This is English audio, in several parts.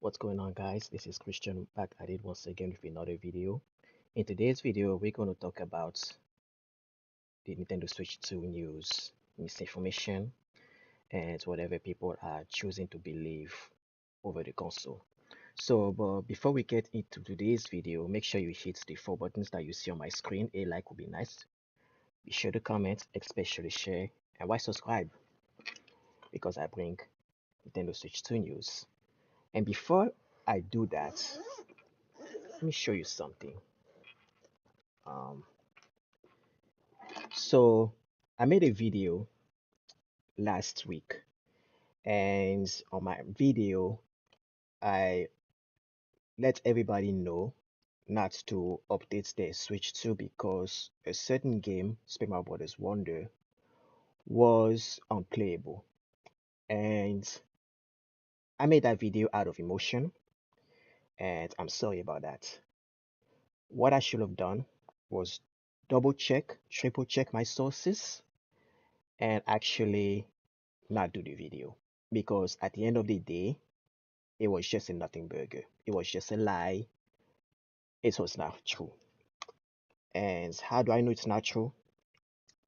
What's going on, guys? This is Christian back at it once again with another video. In today's video, we're going to talk about the Nintendo Switch 2 news, misinformation, and whatever people are choosing to believe over the console. But before we get into today's video, make sure you hit the four buttons that you see on my screen. A like would be nice. Be sure to comment, especially share, and why subscribe? Because I bring Nintendo Switch 2 news. And before I do that, let me show you something. Um, So I made a video last week, and on my video, I let everybody know not to update their Switch 2 because a certain game, Super Brothers Wonder, was unplayable. And I made that video out of emotion, and I'm sorry about that. What I should have done was double check, triple check my sources, and actually not do the video. Because at the end of the day, it was just a nothing burger. It was just a lie. It was not true. And how do I know it's not true?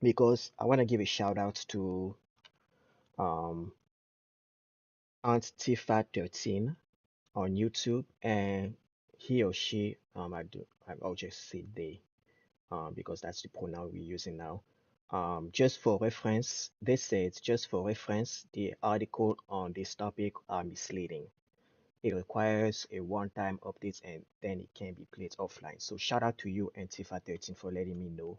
Because I want to give a shout out to um, Aunt Tifa13 on YouTube, and he or she, I'll just say they, because that's the pronoun we're using now. Just for reference, they said, just for reference, the article on this topic are misleading. It requires a one-time update and then it can be played offline. So shout out to you and Tifa13 for letting me know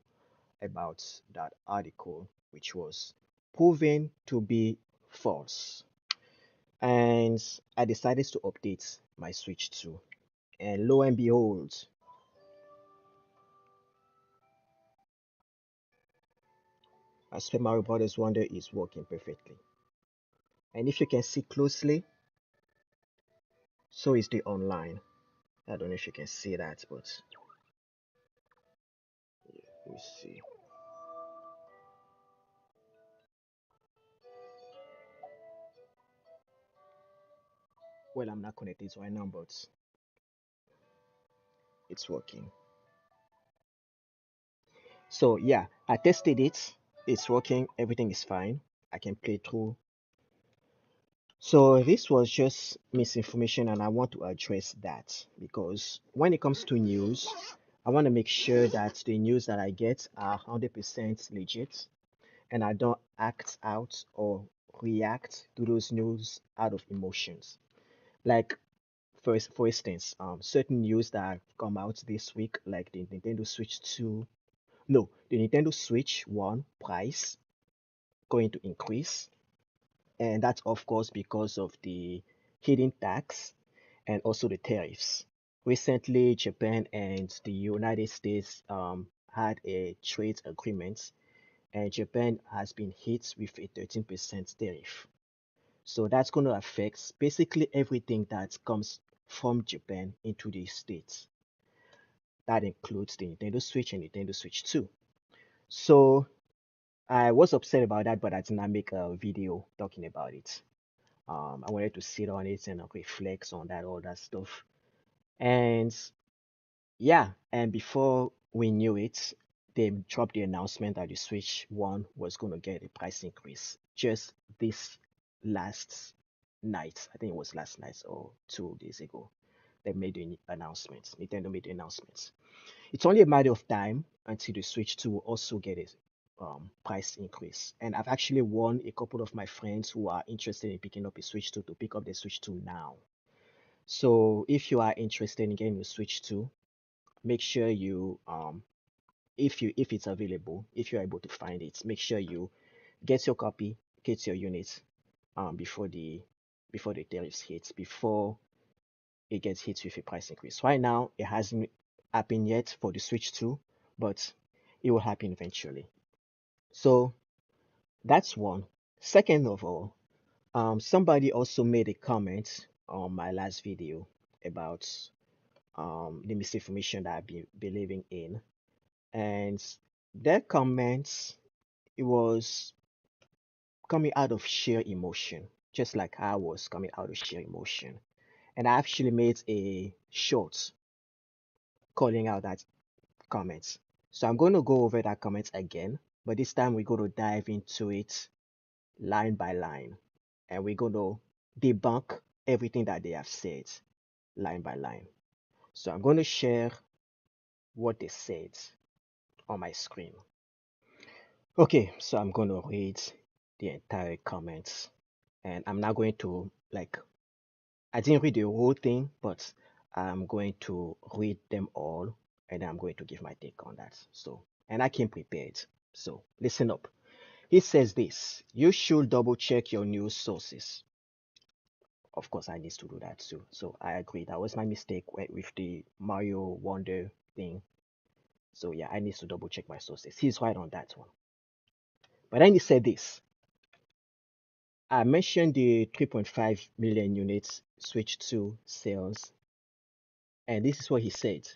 about that article, which was proven to be false. And I decided to update my Switch 2. And lo and behold, Super Mario Brothers Wonder is working perfectly. And if you can see closely, so is the online. I don't know if you can see that, but yeah, let me see. Well, I'm not connected right now, but it's working. So yeah, I tested it. It's working. Everything is fine. I can play through. So this was just misinformation, and I want to address that because when it comes to news, I want to make sure that the news that I get are 100% legit, and I don't act out or react to those news out of emotions. Like for instance, certain news that have come out this week, like the Nintendo Switch 2, no, the Nintendo Switch 1 price going to increase. And that's, of course, because of the hidden tax and also the tariffs. Recently, Japan and the United States had a trade agreement, and Japan has been hit with a 13% tariff. So that's going to affect basically everything that comes from Japan into the States. That includes the Nintendo Switch and Nintendo Switch 2. So I was upset about that, but I did not make a video talking about it. I wanted to sit on it and reflect on that, all that stuff. And yeah, and before we knew it, they dropped the announcement that the Switch 1 was going to get a price increase just this last night. I think it was last night or 2 days ago. They made the announcement. Nintendo made the announcements. It's only a matter of time until the Switch 2 will also get a price increase. And I've actually warned a couple of my friends who are interested in picking up a Switch 2 to pick up the Switch 2 now. So if you are interested in getting a Switch 2, make sure you if it's available, if you're able to find it, make sure you get your copy, get your unit before the tariffs hit, before it gets hit with a price increase. Right now, it hasn't happened yet for the Switch 2, but it will happen eventually. So that's one. Second of all, somebody also made a comment on my last video about the misinformation that I've been believing in, and their comments, it was coming out of sheer emotion, just like I was coming out of sheer emotion. and I actually made a short calling out that comments. So I'm going to go over that comments again, but this time we're going to dive into it line by line, and we're going to debunk everything that they have said line by line. So I'm going to share what they said on my screen. Okay, so I'm going to read the entire comments, and I'm not going to I didn't read the whole thing, but I'm going to read them all, and I'm going to give my take on that. So, and I came prepared. So listen up. He says this: you should double check your news sources. Of course, I need to do that too. So I agree. That was my mistake with the Mario Wonder thing. So yeah, I need to double check my sources. He's right on that one. But then he said this. I mentioned the 3.5 million units Switch 2 sales, and this is what he said.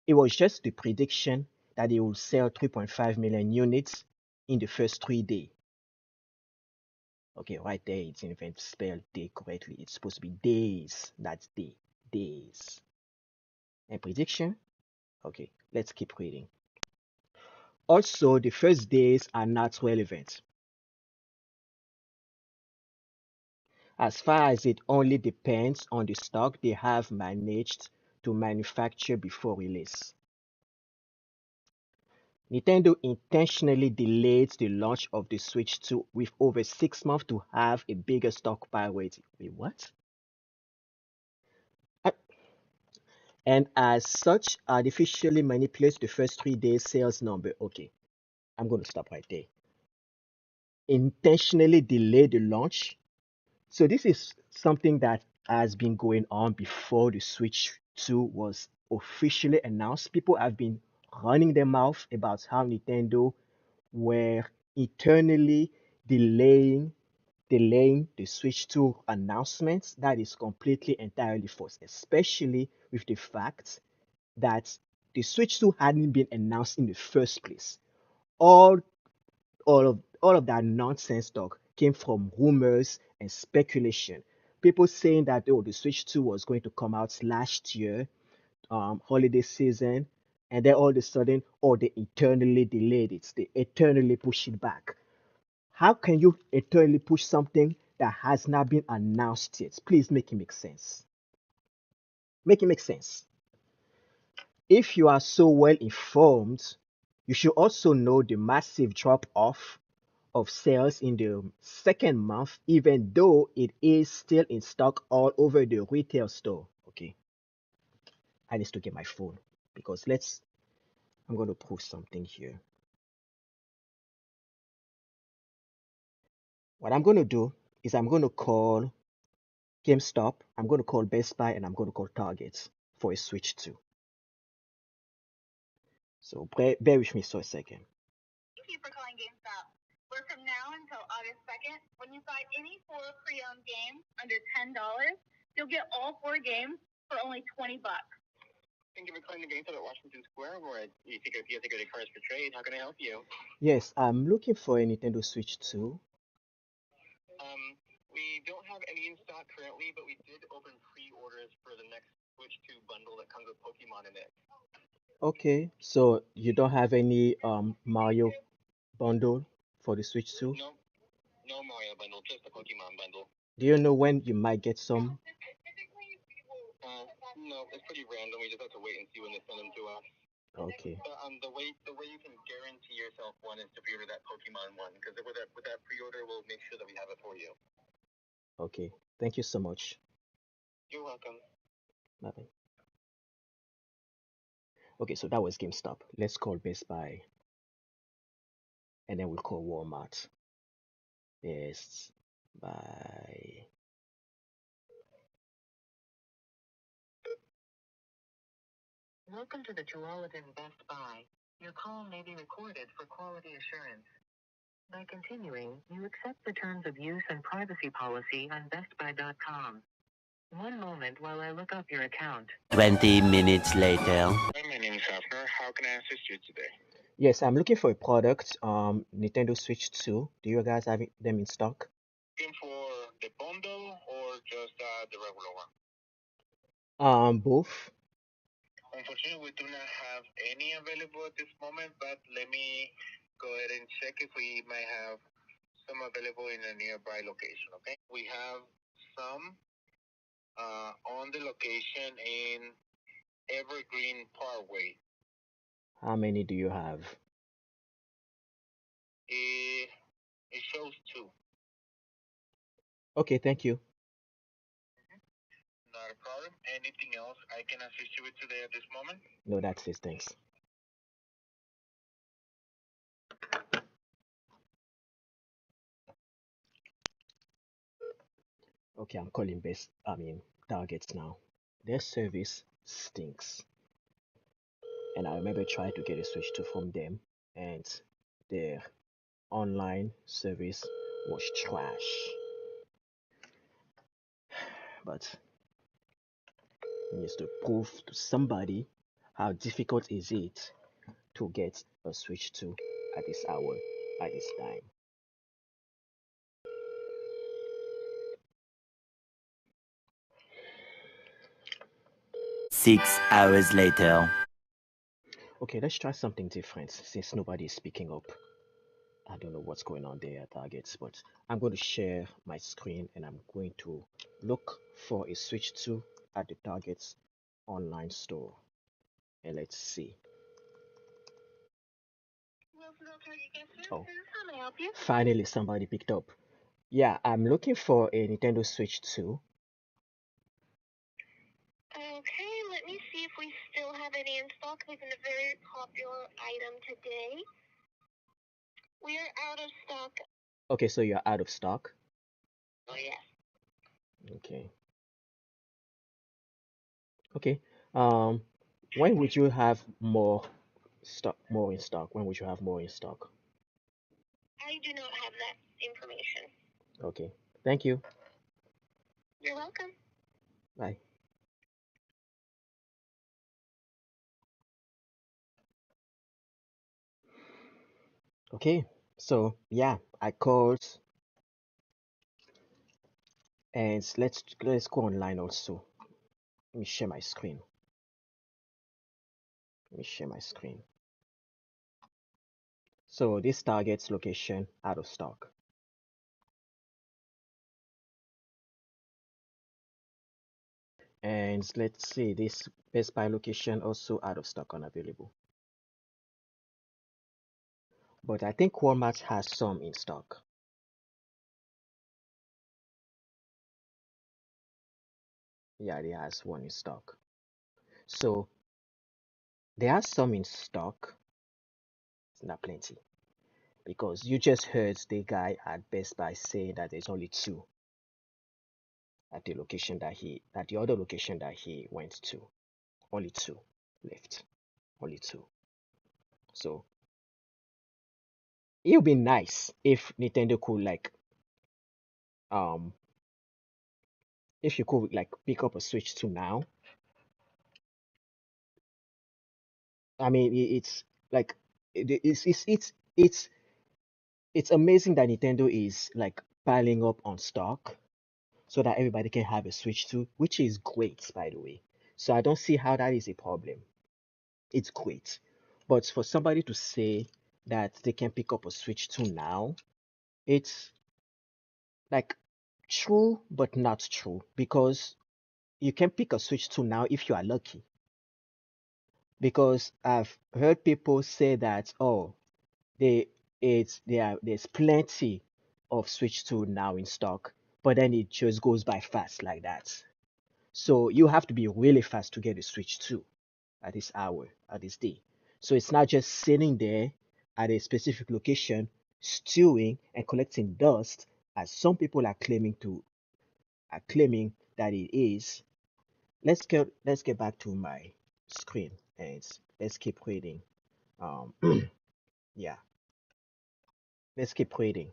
It was just the prediction that they will sell 3.5 million units in the first 3 days. Okay, right there, it's in fact spelled day correctly. It's supposed to be days. That's day. Days. And prediction? Okay, let's keep reading. Also, the first days are not relevant, as far as it only depends on the stock they have managed to manufacture before release. Nintendo intentionally delayed the launch of the Switch 2 with over 6 months to have a bigger stockpile waiting. Wait, what? Uh, And as such, artificially manipulates the first 3 days sales number. Okay, I'm going to stop right there. Intentionally delay the launch. So this is something that has been going on before the Switch 2 was officially announced. People have been running their mouth about how Nintendo were eternally delaying the Switch 2 announcements. That is completely entirely false, especially with the fact that the Switch 2 hadn't been announced in the first place. All all of that nonsense talk came from rumors and speculation. People saying that the Switch 2 was going to come out last year, holiday season, and then all of a sudden, oh, they eternally delayed it. They eternally pushed it back. How can you eternally push something that has not been announced yet? Please make it make sense. Make it make sense. If you are so well informed, you should also know the massive drop off of sales in the second month, even though it is still in stock all over the retail store. Okay, I need to get my phone because I'm going to prove something here. What I'm going to do is I'm going to call GameStop, I'm going to call Best Buy, and I'm going to call Target for a Switch 2. So bear with me for a second. Thank you for calling GameStop. Where from now until August 2nd, when you buy any 4 pre-owned games under $10, you'll get all 4 games for only $20. Thank you for calling the GameStop at Washington Square, where you take a cards for trade. How can I help you? Yes, I'm looking for a Nintendo Switch 2. We don't have any in stock currently, but we did open pre-orders for the next Switch 2 bundle that comes with Pokemon in it. Okay, so you don't have any Mario bundle for the Switch 2? No, no Mario bundle, just the Pokemon bundle. Do you know when you might get some? No, it's pretty random. We just have to wait and see when they send them to us. Okay. But the way you can guarantee yourself one is to pre-order that Pokemon one, because with that pre-order, we'll make sure that we have it for you. Okay. Thank you so much. You're welcome. Bye. Okay, so that was GameStop. Let's call Best Buy, and then we'll call Walmart. Best Buy. Welcome to the Tualatin Best Buy. Your call may be recorded for quality assurance. By continuing, you accept the terms of use and privacy policy on bestbuy.com. One moment while I look up your account. 20 minutes later. Hi, my name is Hafner. How can I assist you today? Yes, I'm looking for a product, Nintendo Switch 2. Do you guys have them in stock? Looking for the bundle or just the regular one? Both. How many do you have? Okay, thank you. No, that's it. Thanks. Okay, I'm calling best. Targets now. Their service stinks, and I remember trying to get a switch to from them, and their online service was trash. But it needs to prove to somebody how difficult is it to get a switch to at this hour, at this time. 6 hours later. Okay, let's try something different since nobody is speaking up. I don't know what's going on there at Targets, but I'm going to share my screen and I'm going to look for a switch to at the Targets online store. And let's see. Oh, finally somebody picked up. Yeah, I'm looking for a Nintendo Switch 2. Okay, so you're out of stock. Okay. Okay. Um, when would you have more stock, more in stock? When would you have more in stock? Okay. Thank you. Bye. Okay. So yeah, I called and let's go online also. Let me share my screen. Let me share my screen. So this target's location out of stock. And let's see this Best Buy location also out of stock unavailable. But I think Walmart has some in stock. Yeah, they has one in stock. So there are some in stock. It's not plenty because you just heard the guy at Best Buy saying that there's only two at the other location that he went to. Only two left. Only two. So it would be nice if Nintendo could um if you could pick up a Switch 2 now. I mean it's like it's amazing that Nintendo is like piling up on stock so that everybody can have a Switch 2, which is great by the way. So I don't see how that is a problem. It's great. But for somebody to say that they can pick up a Switch 2 now, it's like true but not true because you can pick a Switch 2 now if you are lucky. Because I've heard people say that, oh, they there's plenty of Switch 2 now in stock, but then it just goes by fast like that. So you have to be really fast to get a Switch 2 at this hour, at this day. So it's not just sitting there at a specific location, stewing and collecting dust, as some people are claiming that it is. Let's get back to my screen and let's keep reading. Um, yeah, let's keep reading.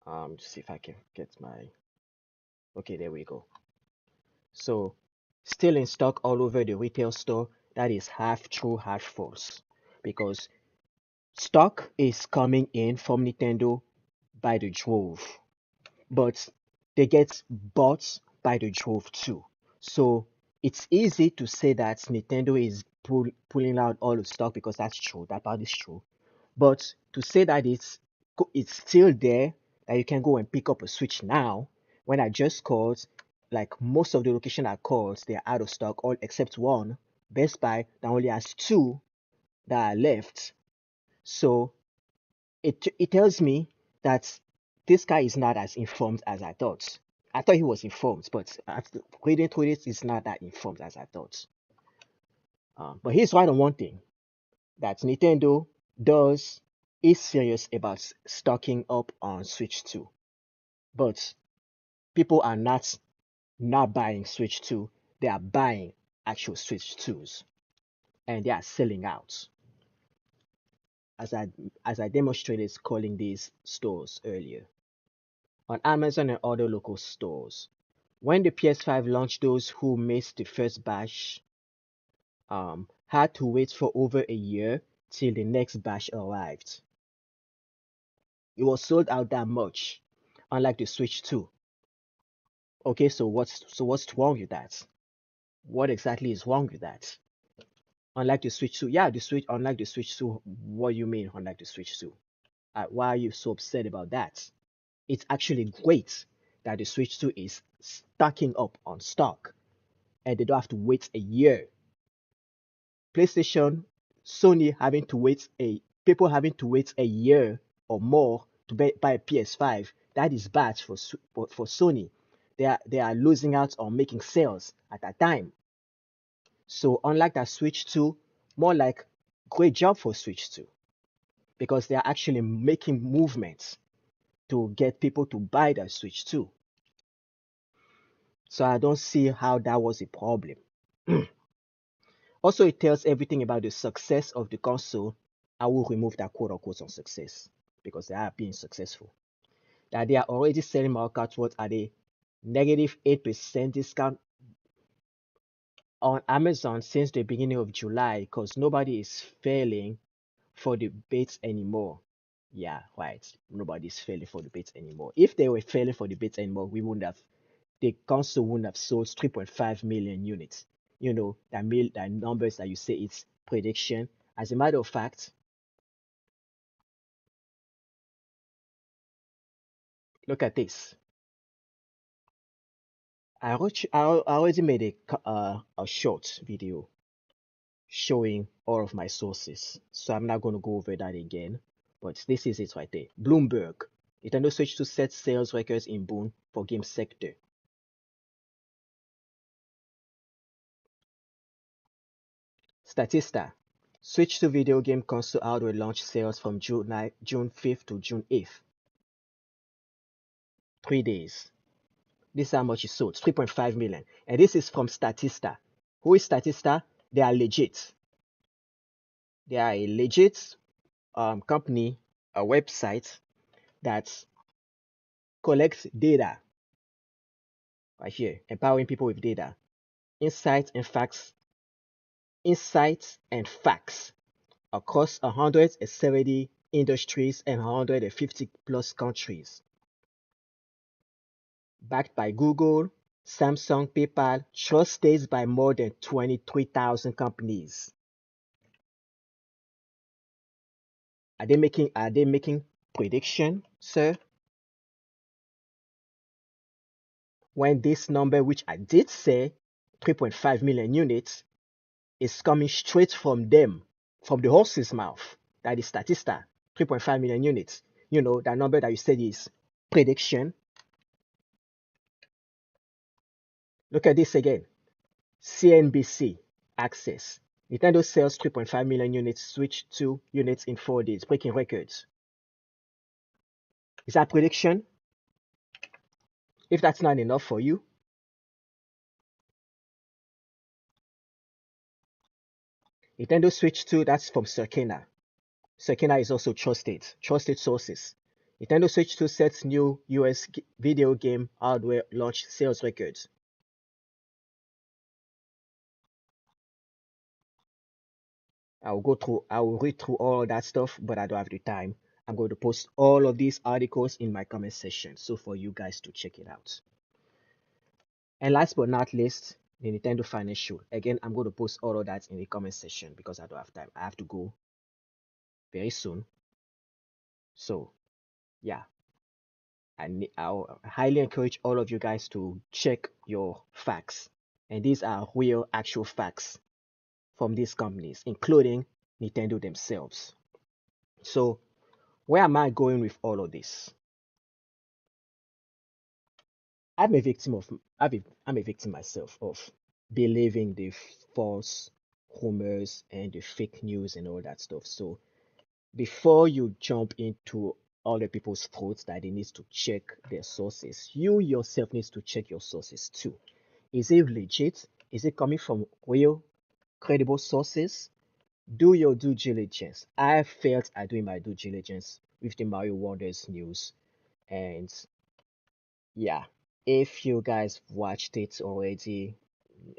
To see if I can get my. Okay, there we go. So, still in stock all over the retail store. That is half true, half false, because stock is coming in from Nintendo by the drove, but they get bought by the drove too. So it's easy to say that Nintendo is pulling out all the stock because that's true. That part is true. But to say that it's still there, that you can go and pick up a Switch now, when I just called, like most of the location I called, they're out of stock, all except one, Best Buy, that only has two that are left. So it tells me that this guy is not as informed as I thought. I thought he was informed, but after reading through it, he's not that informed as I thought. But he's right on one thing, that Nintendo does is serious about stocking up on Switch 2. But people are not buying Switch 2, they are buying actual Switch 2s and they are selling out. As I demonstrated calling these stores earlier. On Amazon and other local stores. When the PS5 launched, those who missed the first batch had to wait for over a year till the next batch arrived. It was sold out that much, unlike the Switch 2. Okay, so what's wrong with that? What exactly is wrong with that? Unlike the Switch 2, yeah, the Switch. Unlike the Switch 2, what do you mean unlike the Switch 2? Why are you so upset about that? It's actually great that the Switch 2 is stacking up on stock and they don't have to wait a year. PlayStation, Sony having to wait people having to wait a year or more to buy a PS5. That is bad for Sony. They are losing out on making sales at that time. So unlike that Switch 2, more like great job for Switch 2 because they are actually making movements to get people to buy that Switch 2. So I don't see how that was a problem. Also, it tells everything about the success of the console. I will remove that quote unquote on success because they are being successful. That they are already selling Mario Kart World at a negative 8% discount on Amazon since the beginning of July because nobody is failing for the bets anymore. Yeah, right. Nobody's failing for the bets anymore. If they were failing for the bets anymore, the console wouldn't have sold 3.5 million units. You know, that numbers that you say it's prediction. As a matter of fact, look at this. I already made a short video showing all of my sources, so I'm not going to go over that again. But this is it right there. Bloomberg. Nintendo Switch 2 set sales records in Boon for game sector. Statista. Switch 2 video game console hardware launch sales from June 5th to June 8th. 3 days. This is how much it sold, 3.5 million. And this is from Statista. Who is Statista? They are legit. They are a legit company, a website that collects data right here, empowering people with data, insights and facts, insights and facts across 170 industries and 150 plus countries. Backed by Google, Samsung, PayPal, trusted by more than 23,000 companies. Are they making prediction, sir? When this number, which I did say, 3.5 million units, is coming straight from them, from the horse's mouth. That is Statista, 3.5 million units. You know, that number that you said is prediction. Look at this again. CNBC Access. Nintendo sells 3.5 million units, Switch 2 units in 4 days, breaking records. Is that prediction? If that's not enough for you, Nintendo Switch 2, that's from Circana. Circana is also trusted sources. Nintendo Switch 2 sets new US video game hardware launch sales records. I will read through all that stuff, but I don't have the time. I'm going to post all of these articles in my comment section, so for you guys to check it out. And last but not least, the Nintendo financial. Again, I'm going to post all of that in the comment section because I don't have time. I have to go very soon. So yeah, I'll highly encourage all of you guys to check your facts. And these are real, actual facts from these companies, including Nintendo themselves. So where am I going with all of this? I'm a victim of I'm a victim myself of believing the false rumors and the fake news and all that stuff. So before you jump into other people's throats that they need to check their sources, you yourself needs to check your sources too. Is it legit? Is it coming from real, credible sources? Do your due diligence. I felt I doing my due diligence with the Mario Wonders news, and yeah, if you guys watched it already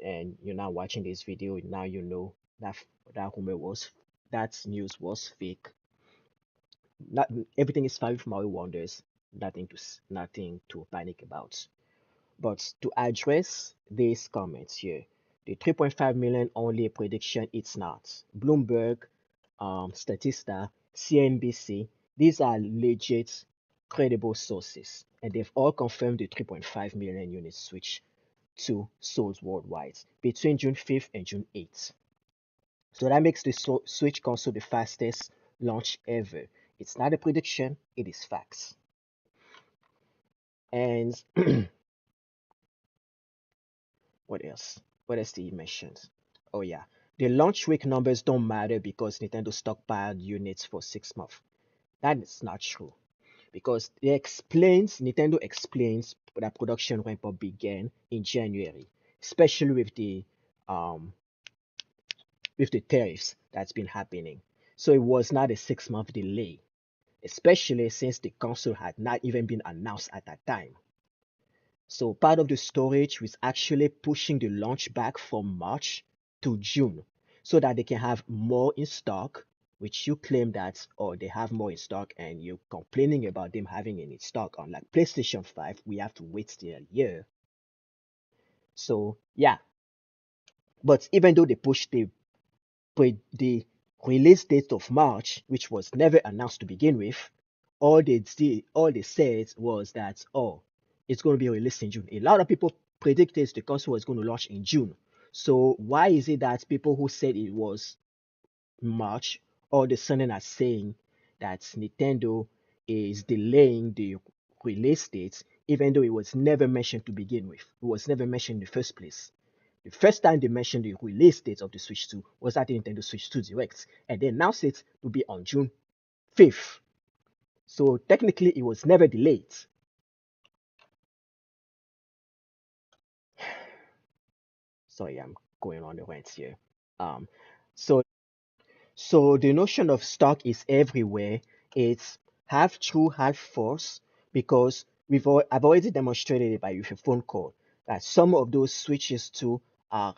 and you're not watching this video, now you know that that rumor was that news was fake. Not everything is fine with Mario Wonders. Nothing to panic about. But to address these comments here, the 3.5 million only a prediction, it's not. Bloomberg, Statista, CNBC, these are legit, credible sources, and they've all confirmed the 3.5 million units switch to sold worldwide between June 5th and June 8th. So that makes the Switch console the fastest launch ever. It's not a prediction, it is facts. And what else? What else did he mention? Oh yeah, the launch week numbers don't matter because Nintendo stockpiled units for 6 months. That is not true because Nintendo explains that production ramp up began in January, especially um with the tariffs that's been happening. So it was not a 6 month delay, especially since the console had not even been announced at that time. So part of the storage was actually pushing the launch back from March to June so that they can have more in stock, which you claim that, or they have more in stock, and you're complaining about them having it in stock. Unlike PlayStation 5, we have to wait till a year. So yeah, but even though they pushed the release date of March, which was never announced to begin with, all they said was that, oh, it's going to be released in June. A lot of people predicted the console was going to launch in June. So why is it that people who said it was March all of a sudden are saying that Nintendo is delaying the release date, even though it was never mentioned to begin with? It was never mentioned in the first place. The first time they mentioned the release date of the Switch 2 was at the Nintendo Switch 2 Direct, and they announced it to be on June 5th. So technically, it was never delayed. Sorry, I'm going on the rant here. Um, so so the notion of stock is everywhere. It's half true, half false, because I've already demonstrated it by with a phone call that some of those switches too are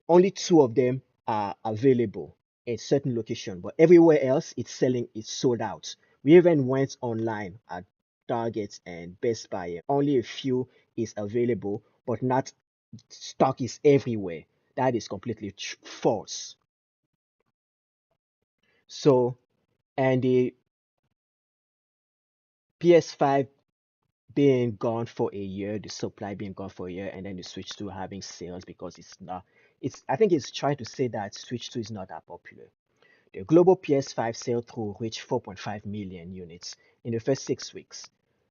only two of them are available in certain location, but everywhere else it's sold out. We even went online at Target and Best Buy, and only a few is available, but not stock is everywhere. That is completely false. So, and the PS5 being gone for a year, the supply being gone for a year, and then the Switch 2 having sales because it's not, it's, I think it's trying to say that Switch 2 is not that popular. The global PS5 sell-through reached 4.5 million units in the first 6 weeks,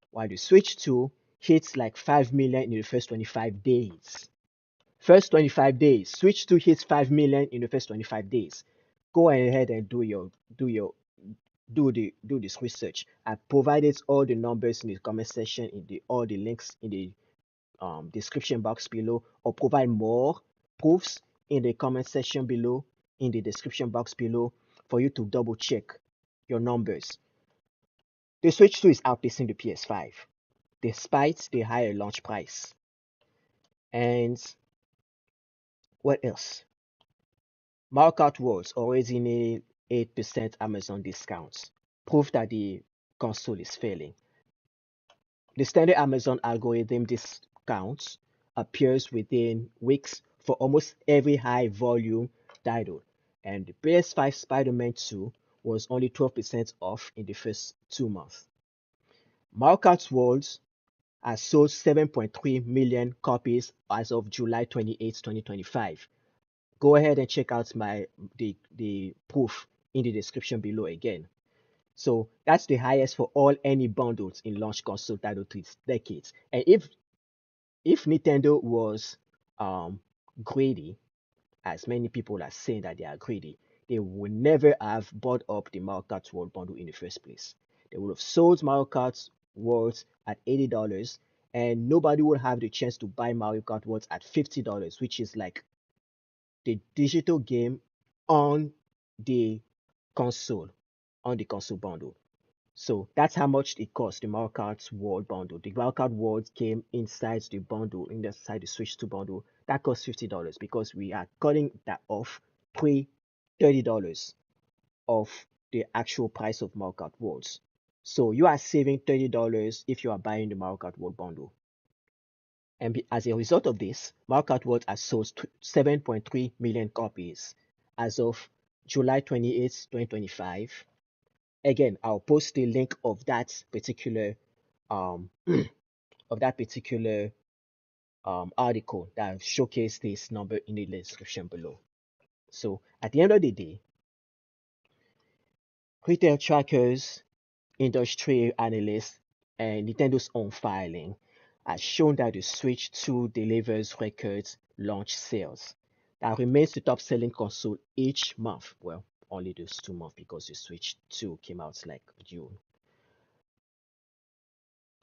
while the Switch 2 hits like 5 million in the first 25 days. First 25 days, Switch 2 hits 5 million in the first 25 days. Go ahead and do your do this research. I provided all the numbers in the comment section, in the all the links in the description box below, or provide more proofs in the comment section below, in the description box below, for you to double check your numbers. The Switch 2 is outpacing the PS5 despite the higher launch price. And what else? Mario Kart Worlds already needing 8% Amazon discounts. Proof that the console is failing. The standard Amazon algorithm discounts appears within weeks for almost every high volume title. And the PS5 Spider-Man 2 was only 12% off in the first 2 months. Mario Kart Worlds has sold 7.3 million copies as of July 28, 2025. Go ahead and check out the proof in the description below again. So that's the highest for all any bundles in launch console title this decades. And if Nintendo was um greedy, as many people are saying that they are greedy, they would never have bought up the Mario Kart World bundle in the first place. They would have sold Mario Kart Worlds at $80, and nobody would have the chance to buy Mario Kart Worlds at $50, which is like the digital game on the console, on the console bundle. So that's how much it cost, the Mario Kart World bundle. The Mario Kart World came inside the bundle, inside the Switch 2 bundle. That cost $50 because we are cutting that off pre $30 of the actual price of Mario Kart Worlds. So you are saving $30 if you are buying the Mario Kart World bundle. And as a result of this, Mario Kart World has sold 7.3 million copies as of July 28th, 2025. Again, I'll post the link of that particular um of that particular article that showcased this number in the description below. So at the end of the day, retail trackers, industry analysts, and Nintendo's own filing has shown that the Switch 2 delivers record launch sales. That remains the top selling console each month. Well, only those 2 months because the Switch 2 came out like June.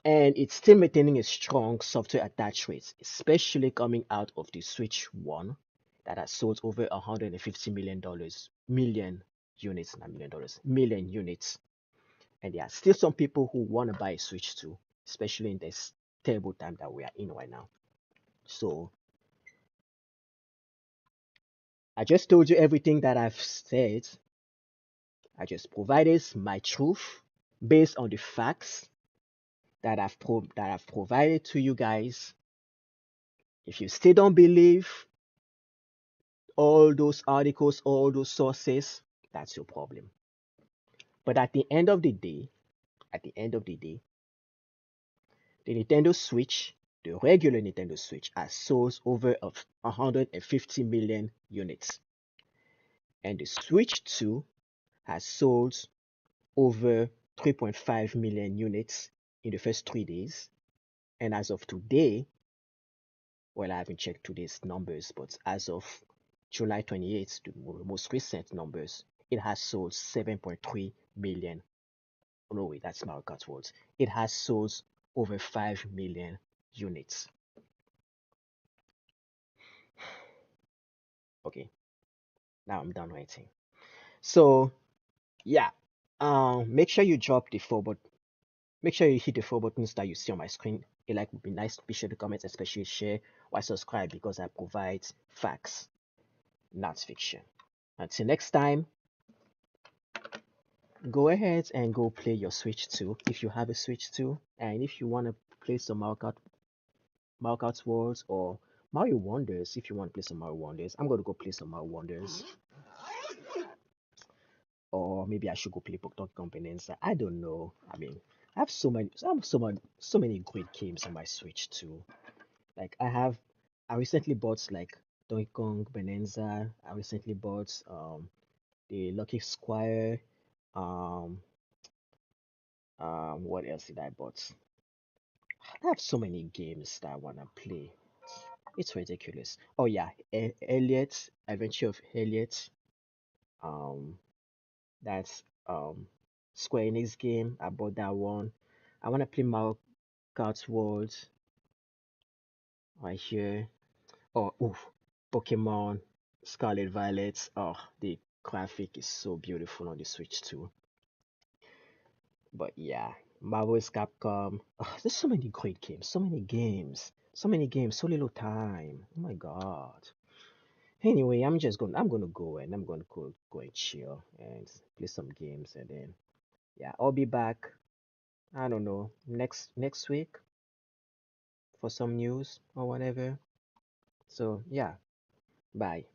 And it's still maintaining a strong software attach rate, especially coming out of the Switch 1 that has sold over $150 million units, not $1 million, million units. And there are still some people who want to buy a Switch 2, especially in this terrible time that we are in right now. So I just told you everything that I've said. I just provided my truth based on the facts that I've provided to you guys. If you still don't believe all those articles, all those sources, that's your problem. But at the end of the day, at the end of the day, the Nintendo Switch, the regular Nintendo Switch, has sold over of 150 million units. And the Switch 2 has sold over 3.5 million units in the first 3 days. And as of today, well, I haven't checked today's numbers, but as of July 28th, the most recent numbers, it has sold 7.3 million. Oh, no, wait, that's Mario Kart Worlds. It has sold over 5 million units. Okay, now I'm done writing. So, yeah, make sure you drop the four, but make sure you hit the four buttons that you see on my screen. A like would be nice. Be sure to comment, especially share or subscribe because I provide facts, not fiction. Until next time, go ahead and go play your Switch 2 if you have a Switch 2. And if you want to play some Mario Kart Worlds or Mario Wonders, if you want to play some Mario Wonders, I'm going to go play some Mario Wonders. Or maybe I should go play Donkey Kong Bonanza. I don't know. I mean, I have so many great games on my Switch too. Like I recently bought like Donkey Kong Bonanza. I recently bought the Lucky Squire. Um what else did I bought? I have so many games that I wanna play. It's ridiculous. Oh yeah, Elliot, Adventure of Elliot. Um that's Square Enix game. I bought that one. I wanna play Mario Kart World right here. Oh, oof, Pokemon Scarlet Violet. Oh, the graphic is so beautiful on the Switch too. But yeah, Marvel's Capcom. Oh, there's so many great games, so many games, so little time. Oh my God. Anyway, I'm gonna go and I'm gonna go and chill and play some games and then yeah, I'll be back. I don't know next week for some news or whatever. So yeah, bye.